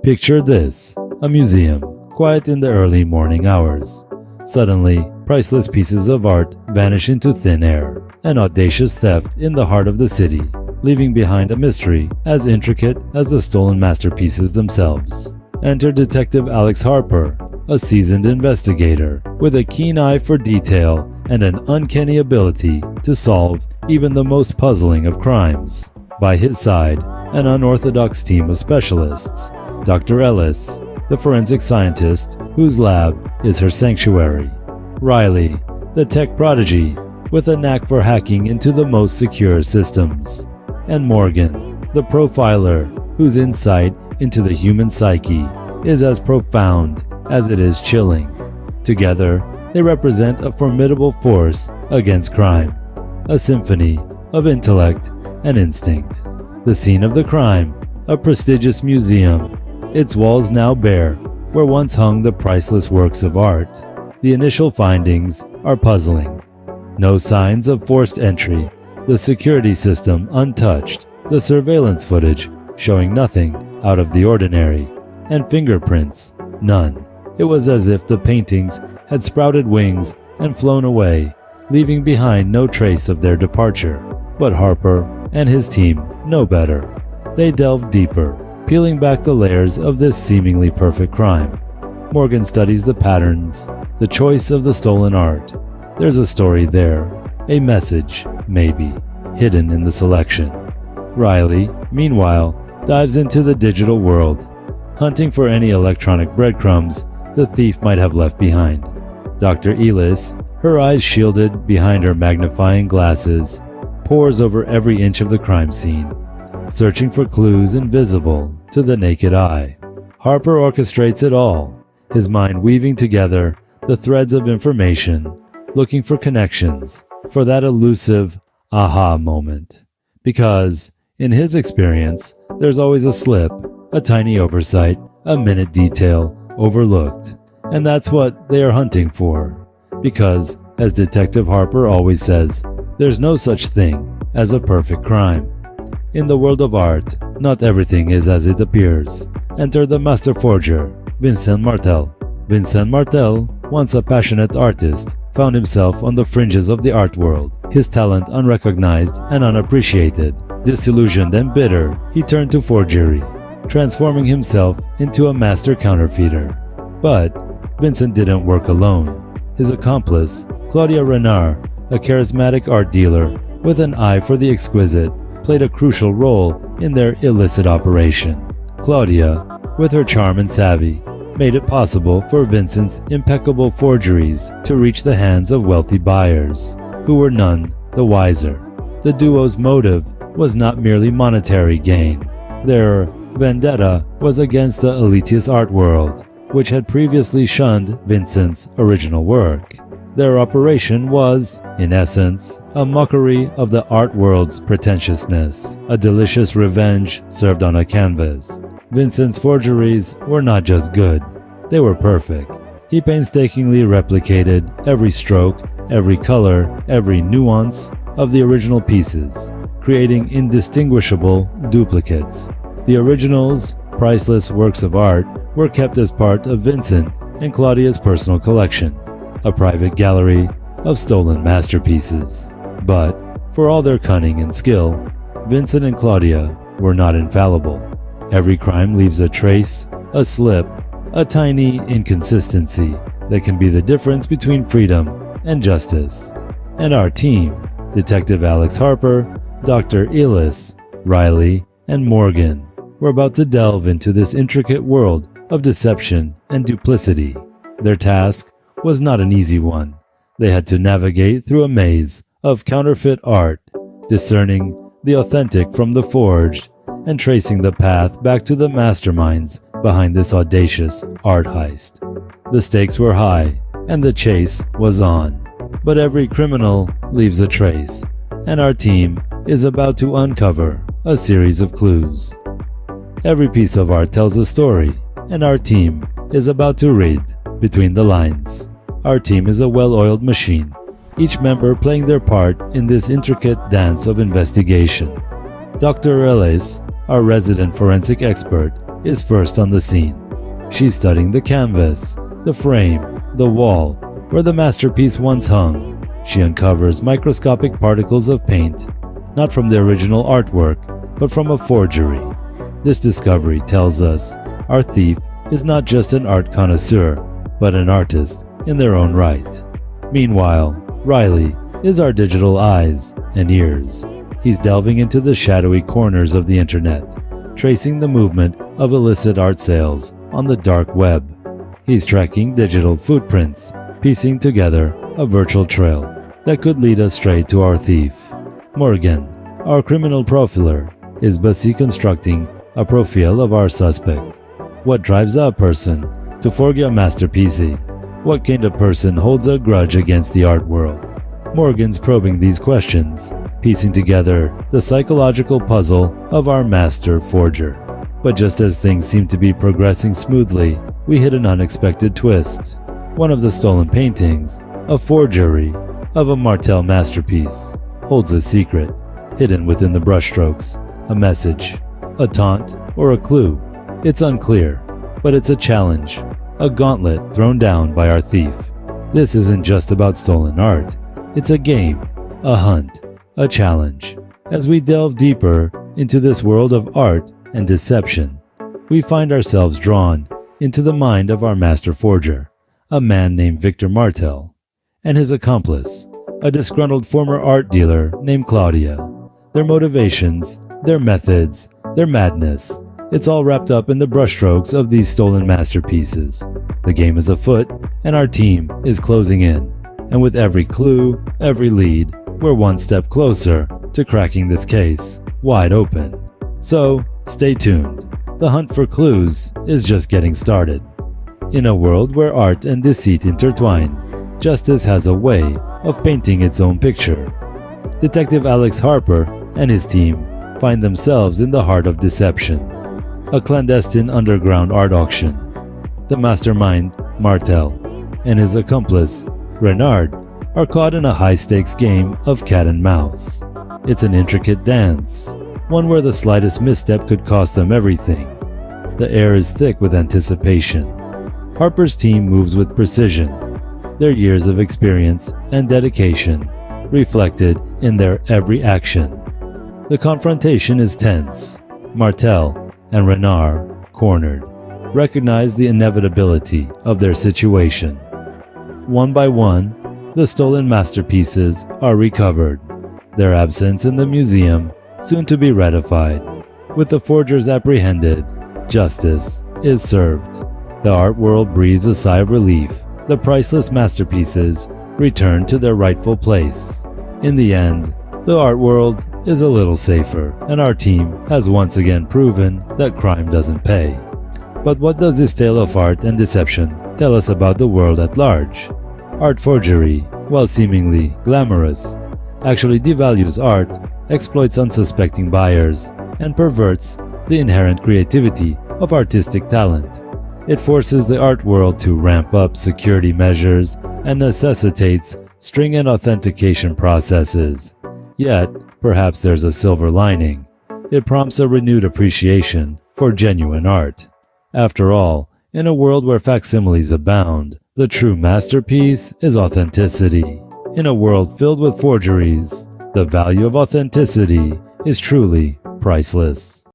Picture this, a museum, quiet in the early morning hours. Suddenly, priceless pieces of art vanish into thin air, an audacious theft in the heart of the city, leaving behind a mystery as intricate as the stolen masterpieces themselves. Enter Detective Alex Harper, a seasoned investigator with a keen eye for detail and an uncanny ability to solve even the most puzzling of crimes. By his side, an unorthodox team of specialists. Dr. Ellis, the forensic scientist whose lab is her sanctuary. Riley, the tech prodigy with a knack for hacking into the most secure systems. And Morgan, the profiler whose insight into the human psyche is as profound as it is chilling. Together, they represent a formidable force against crime, a symphony of intellect and instinct. The scene of the crime, a prestigious museum, its walls now bare, where once hung the priceless works of art. The initial findings are puzzling. No signs of forced entry, the security system untouched, the surveillance footage showing nothing out of the ordinary, and fingerprints, none. It was as if the paintings had sprouted wings and flown away, leaving behind no trace of their departure. But Harper and his team know better. They delve deeper, peeling back the layers of this seemingly perfect crime. Morgan studies the patterns, the choice of the stolen art. There's a story there, a message, maybe, hidden in the selection. Riley, meanwhile, dives into the digital world, hunting for any electronic breadcrumbs the thief might have left behind. Dr. Ellis, her eyes shielded behind her magnifying glasses, pores over every inch of the crime scene, searching for clues invisible to the naked eye. Harper orchestrates it all, his mind weaving together the threads of information, looking for connections, for that elusive aha moment. Because, in his experience, there's always a slip, a tiny oversight, a minute detail overlooked. And that's what they are hunting for. Because, as Detective Harper always says, there's no such thing as a perfect crime. In the world of art, not everything is as it appears. Enter the master forger, Vincent Martel. Vincent Martel, once a passionate artist, found himself on the fringes of the art world, his talent unrecognized and unappreciated. Disillusioned and bitter, he turned to forgery, transforming himself into a master counterfeiter. But Vincent didn't work alone. His accomplice, Claudia Renard, a charismatic art dealer with an eye for the exquisite, played a crucial role in their illicit operation. Claudia, with her charm and savvy, made it possible for Vincent's impeccable forgeries to reach the hands of wealthy buyers, who were none the wiser. The duo's motive was not merely monetary gain. Their vendetta was against the elitist art world, which had previously shunned Vincent's original work. Their operation was, in essence, a mockery of the art world's pretentiousness, a delicious revenge served on a canvas. Vincent's forgeries were not just good, they were perfect. He painstakingly replicated every stroke, every color, every nuance of the original pieces, creating indistinguishable duplicates. The originals, priceless works of art, were kept as part of Vincent and Claudia's personal collection, a private gallery of stolen masterpieces. But, for all their cunning and skill, Vincent and Claudia were not infallible. Every crime leaves a trace, a slip, a tiny inconsistency that can be the difference between freedom and justice. And our team, Detective Alex Harper, Dr. Ellis, Riley, and Morgan, were about to delve into this intricate world of deception and duplicity. Their task was not an easy one. They had to navigate through a maze of counterfeit art, discerning the authentic from the forged, and tracing the path back to the masterminds behind this audacious art heist. The stakes were high, and the chase was on. But every criminal leaves a trace, and our team is about to uncover a series of clues. Every piece of art tells a story, and our team is about to read between the lines. Our team is a well-oiled machine, each member playing their part in this intricate dance of investigation. Dr. Ellis, our resident forensic expert, is first on the scene. She's studying the canvas, the frame, the wall, where the masterpiece once hung. She uncovers microscopic particles of paint, not from the original artwork, but from a forgery. This discovery tells us our thief is not just an art connoisseur, but an artist in their own right. Meanwhile, Riley is our digital eyes and ears. He's delving into the shadowy corners of the internet, tracing the movement of illicit art sales on the dark web. He's tracking digital footprints, piecing together a virtual trail that could lead us straight to our thief. Morgan, our criminal profiler, is busy constructing a profile of our suspect. What drives a person to forge a masterpiece? What kind of person holds a grudge against the art world? Morgan's probing these questions, piecing together the psychological puzzle of our master forger. But just as things seem to be progressing smoothly, we hit an unexpected twist. One of the stolen paintings, a forgery of a Martel masterpiece, holds a secret, hidden within the brushstrokes, a message, a taunt, or a clue. It's unclear, but it's a challenge, a gauntlet thrown down by our thief. This isn't just about stolen art, it's a game, a hunt, a challenge. As we delve deeper into this world of art and deception, we find ourselves drawn into the mind of our master forger, a man named Victor Martel, and his accomplice, a disgruntled former art dealer named Claudia. Their motivations, their methods, their madness, it's all wrapped up in the brushstrokes of these stolen masterpieces. The game is afoot, and our team is closing in. And with every clue, every lead, we're one step closer to cracking this case wide open. So, stay tuned. The hunt for clues is just getting started. In a world where art and deceit intertwine, justice has a way of painting its own picture. Detective Alex Harper and his team find themselves in the heart of deception, a clandestine underground art auction. The mastermind, Martel, and his accomplice, Renard, are caught in a high-stakes game of cat and mouse. It's an intricate dance, one where the slightest misstep could cost them everything. The air is thick with anticipation. Harper's team moves with precision, their years of experience and dedication reflected in their every action. The confrontation is tense. Martel and Renard, cornered, recognize the inevitability of their situation. One by one, the stolen masterpieces are recovered, their absence in the museum soon to be ratified. With the forgers apprehended, justice is served. The art world breathes a sigh of relief. The priceless masterpieces return to their rightful place. In the end, the art world is a little safer, and our team has once again proven that crime doesn't pay. But what does this tale of art and deception tell us about the world at large? Art forgery, while seemingly glamorous, actually devalues art, exploits unsuspecting buyers, and perverts the inherent creativity of artistic talent. It forces the art world to ramp up security measures and necessitates stringent authentication processes. Yet, perhaps there's a silver lining. It prompts a renewed appreciation for genuine art. After all, in a world where facsimiles abound, the true masterpiece is authenticity. In a world filled with forgeries, the value of authenticity is truly priceless.